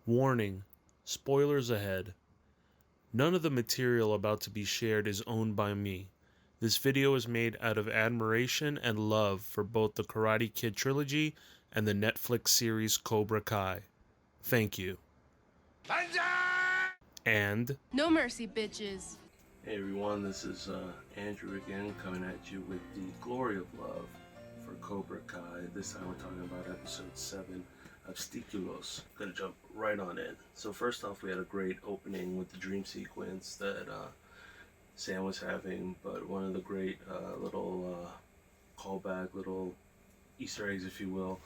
Warning, spoilers ahead. None of the material about to be shared is owned by me. This video is made out of admiration and love for both the Karate Kid trilogy and the Netflix series Cobra Kai. Thank you. And no mercy, bitches. Hey everyone, this is Andrew again, coming at you with the glory of love for Cobra Kai. This time we're talking about episode 7, OBSTÁCULOS. Gonna jump right on in. So first off, we had a great opening with the dream sequence that Sam was having, but one of the great little callback, little Easter eggs, if you will,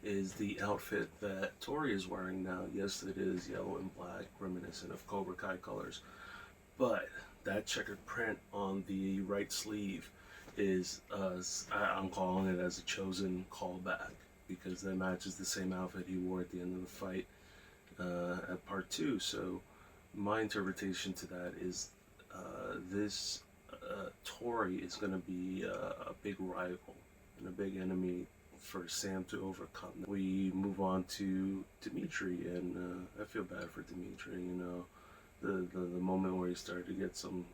is the outfit that Tori is wearing now. Yes, it is yellow and black, reminiscent of Cobra Kai colors, but that checkered print on the right sleeve is, I'm calling it as a chosen callback, because that matches the same outfit he wore at the end of the fight at part 2. So my interpretation to that is this Tori is going to be a big rival and a big enemy for Sam to overcome. We move on to Dimitri, and I feel bad for Dimitri, you know. The moment where he started to get some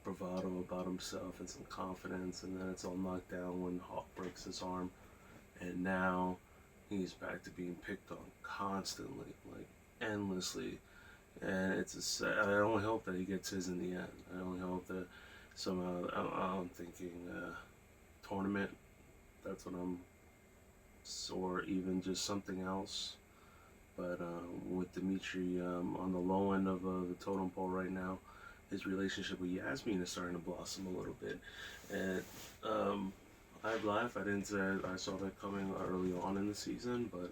bravado about himself and some confidence, and then it's all knocked down when Hawk breaks his arm, and now he's back to being picked on constantly, like endlessly, and it's I only hope that he gets his in the end. I only hope that somehow, I'm thinking tournament, that's what I'm, or even just something else. But with Dimitri on the low end of the totem pole right now, his relationship with Yasmin is starting to blossom a little bit. And I'd laugh, I didn't say I saw that coming early on in the season, but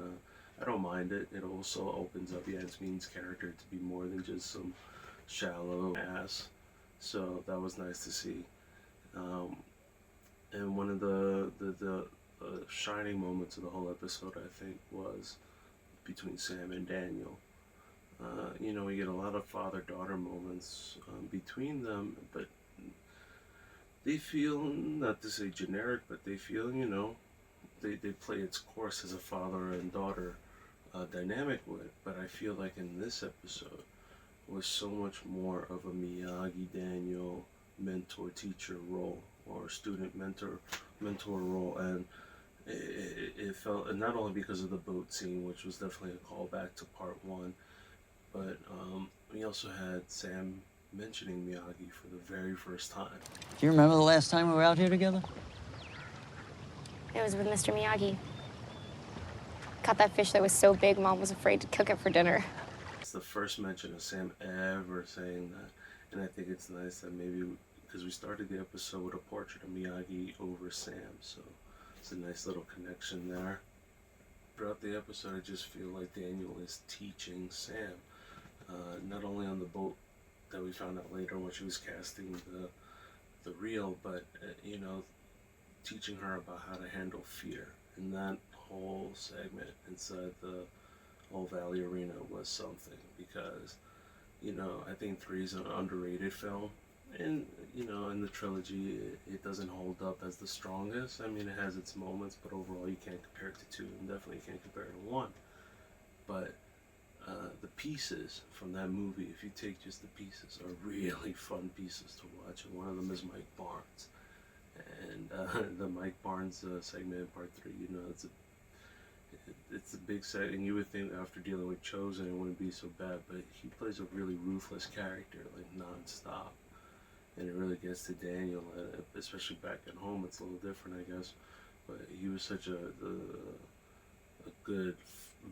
I don't mind it. It also opens up Yasmin's character to be more than just some shallow ass. So that was nice to see. And one of the shining moments of the whole episode, I think, was between Sam and Daniel. You know, we get a lot of father-daughter moments between them, but they feel, not to say generic, but they feel, you know, they play its course as a father and daughter dynamic would. But I feel like in this episode was so much more of a Miyagi-Daniel mentor-teacher role, or student-mentor role, and it felt, and not only because of the boat scene, which was definitely a callback to part 1, but we also had Sam mentioning Miyagi for the very first time. Do you remember the last time we were out here together? It was with Mr. Miyagi. Caught that fish that was so big, Mom was afraid to cook it for dinner. It's the first mention of Sam ever saying that, and I think it's nice that maybe, because we started the episode with a portrait of Miyagi over Sam, so it's a nice little connection there. Throughout the episode, I just feel like Daniel is teaching Sam, not only on the boat that we found out later when she was casting the reel, but you know, teaching her about how to handle fear. And that whole segment inside the Old Valley Arena was something, because, you know, I think 3 is an underrated film. And, you know, in the trilogy, it doesn't hold up as the strongest. I mean, it has its moments, but overall you can't compare it to 2, and definitely can't compare it to 1. But the pieces from that movie, if you take just the pieces, are really fun pieces to watch. And one of them is Mike Barnes. And the Mike Barnes segment in part 3, you know, it's a big set, and you would think after dealing with Chosen it wouldn't be so bad, but he plays a really ruthless character, like non-stop. And it really gets to Daniel, especially back at home. It's a little different, I guess. But he was such a good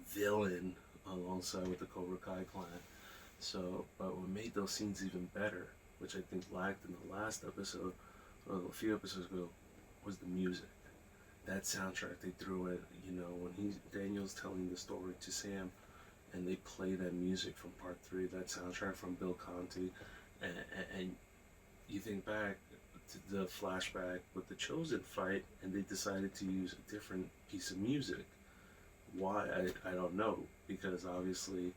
villain alongside with the Cobra Kai clan. So, but what made those scenes even better, which I think lacked in the last episode, or a few episodes ago, was the music. That soundtrack they threw in, you know, when Daniel's telling the story to Sam, and they play that music from part 3, that soundtrack from Bill Conti, and you think back to the flashback with the Chosen fight, and they decided to use a different piece of music. Why? I don't know, because obviously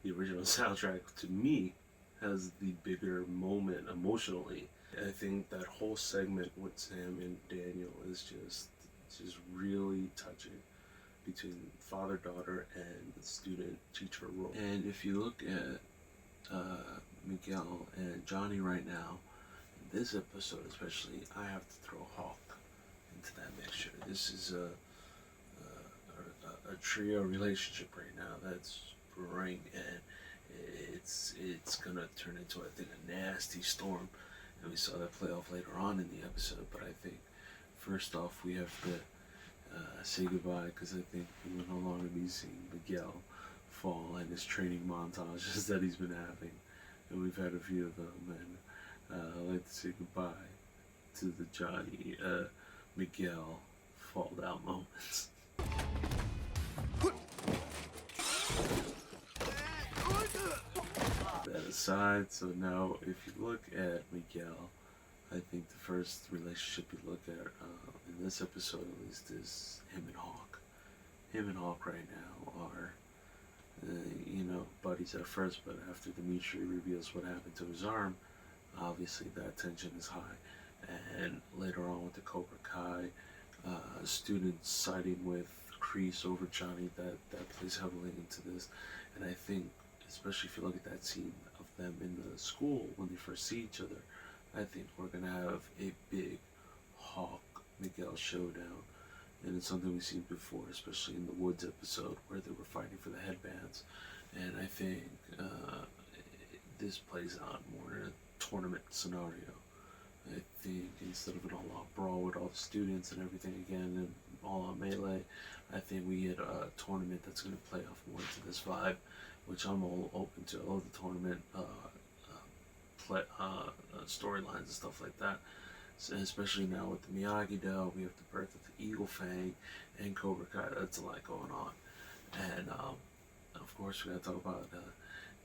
the original soundtrack, to me, has the bigger moment emotionally. I think that whole segment with Sam and Daniel is just really touching, between father-daughter and the student-teacher role. And if you look at Miguel and Johnny right now, in this episode especially, I have to throw Hawk into that mixture. This is a trio relationship right now that's brewing, and it's gonna turn into, I think, a nasty storm. And we saw that play off later on in the episode. But I think first off we have to say goodbye, because I think we will no longer be seeing Miguel fall and his training montages that he's been having, and we've had a few of them. And I'd like to say goodbye to the Johnny Miguel fall down moments. That aside, so now if you look at Miguel, I think the first relationship you look at in this episode at least is him and Hawk. Him and Hawk right now are, buddies at first, but after Dimitri reveals what happened to his arm, obviously that tension is high. And later on with the Cobra Kai, students siding with Kreese over Johnny, that plays heavily into this. And I think, especially if you look at that scene of them in the school when they first see each other, I think we're going to have a big Hawk-Miguel showdown. And it's something we've seen before, especially in the Woods episode where they were fighting for the headbands. And I think this plays out more in a tournament scenario. I think instead of an all-out brawl with all the students and everything again and all-out melee, I think we get a tournament that's going to play off more into this vibe, which I'm all open to. I love the tournament storylines and stuff like that. So especially now with the Miyagi-Do, we have the birth of the Eagle Fang and Cobra Kai. That's a lot going on. And of course we got to talk about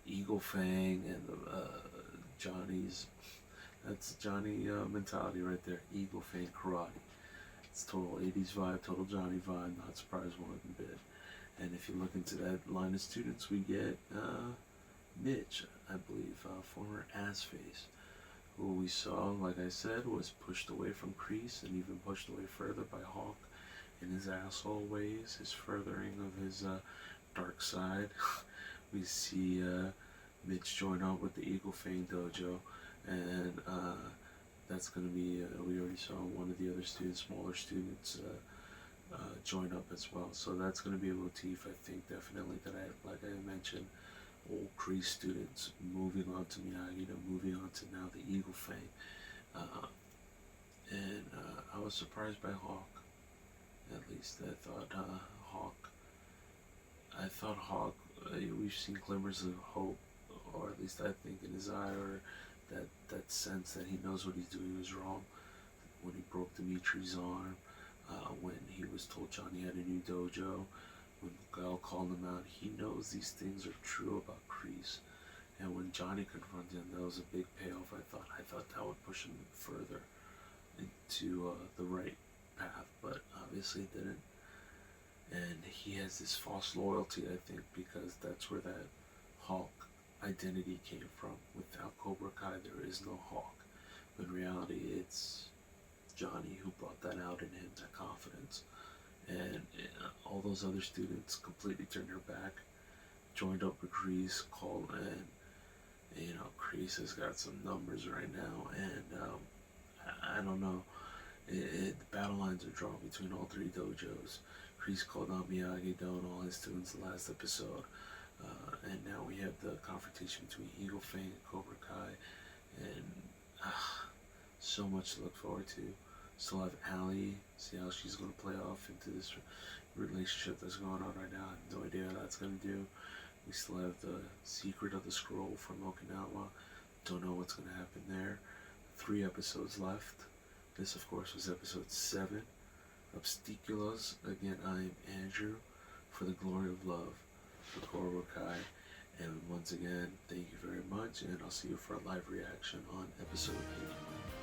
Eagle Fang and Johnny's. That's Johnny mentality right there. Eagle Fang karate. It's total 80s vibe, total Johnny vibe. Not surprised one bit. And if you look into that line of students, we get Mitch, I believe, former Assface, who we saw, like I said, was pushed away from Kreese and even pushed away further by Hawk in his asshole ways, his furthering of his dark side. We see Mitch join up with the Eagle Fang dojo, and that's going to be, we already saw one of the other students, smaller students, join up as well. So that's going to be a motif, I think, definitely, that like I mentioned, old Kreese students moving on to Miyagi-Do, moving on to now the Eagle Fang. And I was surprised by Hawk, at least. I thought Hawk, we've seen glimmers of hope, or at least I think in his eye, or that sense that he knows what he's doing is wrong. When he broke Dimitri's arm, when he was told Johnny had a new dojo, when Miguel called him out, he knows these things are true about Kreese. And when Johnny confronted him, that was a big payoff. I thought that would push him further into the right path, but obviously it didn't. And he has this false loyalty, I think, because that's where that Hawk identity came from. Without Cobra Kai, there is no Hawk. But in reality, it's Johnny who brought that out in him, that confidence. And all those other students completely turned their back, joined up with Kreese, called, and Kreese has got some numbers right now, and I don't know. The battle lines are drawn between all three dojos. Kreese called out Miyagi-Do and all his students the last episode. And now we have the confrontation between Eagle Fang and Cobra Kai, and so much to look forward to. Still have Allie, see how she's going to play off into this relationship that's going on right now. I have no idea how that's going to do. We still have the secret of the scroll from Okinawa. Don't know what's going to happen there. 3 episodes left. This, of course, was episode 7. OBSTÁCULOS. Again, I am Andrew for the glory of love for Cobra Kai. And once again, thank you very much, and I'll see you for a live reaction on episode 8.